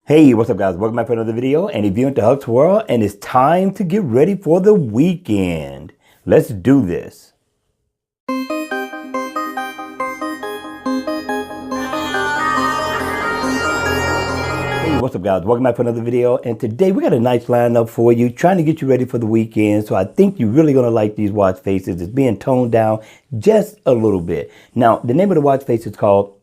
Hey, what's up guys? Welcome back for another video and if you're into Huck's World and it's time to get ready for the weekend. Let's do this. Hey, what's up guys? Welcome back for another video and today we got a nice lineup for you, trying to get you ready for the weekend. So I think you're really going to like these watch faces. It's being toned down just a little bit. Now, the name of the watch face is called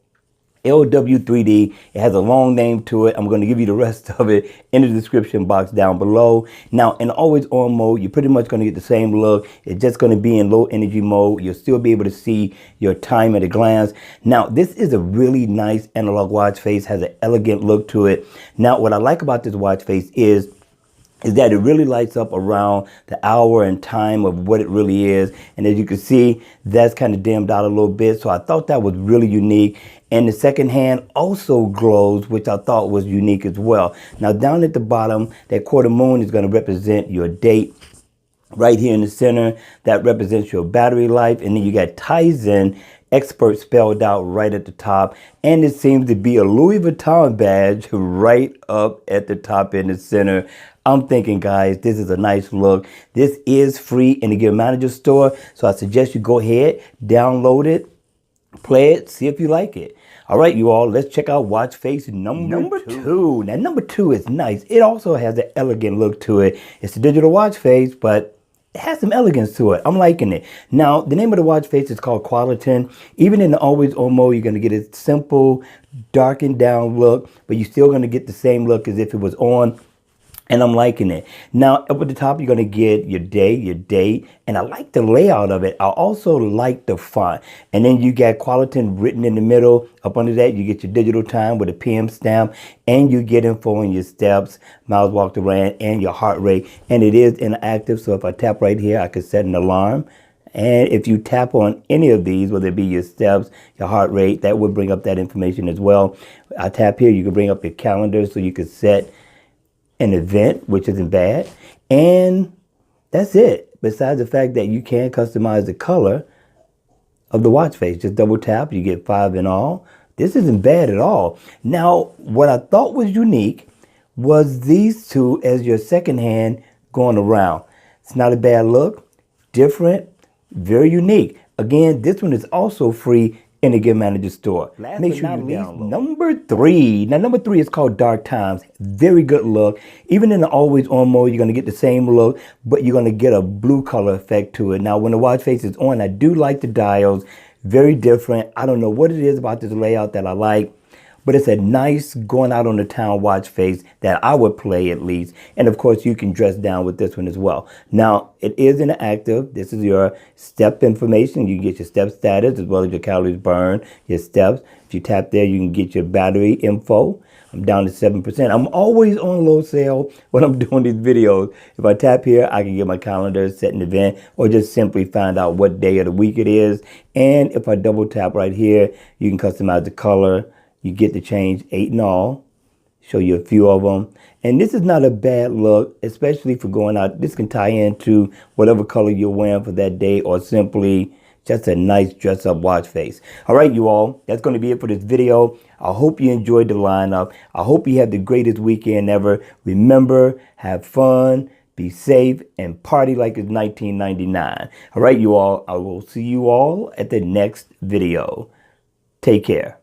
LW3D. It has a long name to it. I'm going to give you the rest of it in the description box down below. Now, in always on mode, you're pretty much going to get the same look. It's just going to be in low energy mode. You'll still be able to see your time at a glance. Now, this is a really nice analog watch face, has an elegant look to it. Now, what I like about this watch face is that it really lights up around the hour and time of what it really is. And as you can see, that's kind of dimmed out a little bit. So I thought that was really unique. And the second hand also glows, which I thought was unique as well. Now down at the bottom, that quarter moon is going to represent your date. Right here in the center, that represents your battery life. And then you got Tizen expert spelled out right at the top. And it seems to be a Louis Vuitton badge right up at the top in the center. I'm thinking, guys, this is a nice look. This is free in the Gear Manager store. So I suggest you go ahead, download it, play it, see if you like it. All right, you all, let's check out watch face number two. Now, number two is nice. It also has an elegant look to it. It's a digital watch face, but it has some elegance to it. I'm liking it. Now, the name of the watch face is called Qualiton. Even in the always on mode, you're going to get a simple, darkened down look, but you're still going to get the same look as if it was on. And I'm liking it. Now, up at the top, you're going to get your day, your date. And I like the layout of it. I also like the font. And then you got Qualiton written in the middle. Up under that, you get your digital time with a PM stamp. And you get info on your steps, miles walked or ran, and your heart rate. And it is interactive. So if I tap right here, I can set an alarm. And if you tap on any of these, whether it be your steps, your heart rate, that would bring up that information as well. I tap here, you can bring up your calendar so you can set an event, which isn't bad. And that's it. Besides the fact that you can customize the color of the watch face. Just double tap, you get 5 in all. This isn't bad at all. Now, what I thought was unique was these two as your second hand going around. It's not a bad look, different, very unique. Again, this one is also free in the Gear Manager store. Make sure you download. Number three. Now, number three is called Dark Times. Very good look. Even in the always on mode, you're going to get the same look, but you're going to get a blue color effect to it. Now, when the watch face is on, I do like the dials. Very different. I don't know what it is about this layout that I like, but it's a nice going out on the town watch face that I would play at least. And of course, you can dress down with this one as well. Now, it is interactive. This is your step information. You can get your step status as well as your calories burned, your steps. If you tap there, you can get your battery info. I'm down to 7%. I'm always on low sale when I'm doing these videos. If I tap here, I can get my calendar, set an event, or just simply find out what day of the week it is. And if I double tap right here, you can customize the color. You get to change 8 in all, show you a few of them. And this is not a bad look, especially for going out. This can tie into whatever color you're wearing for that day or simply just a nice dress up watch face. All right, you all, that's going to be it for this video. I hope you enjoyed the lineup. I hope you have the greatest weekend ever. Remember, have fun, be safe, and party like it's 1999. All right, you all, I will see you all at the next video. Take care.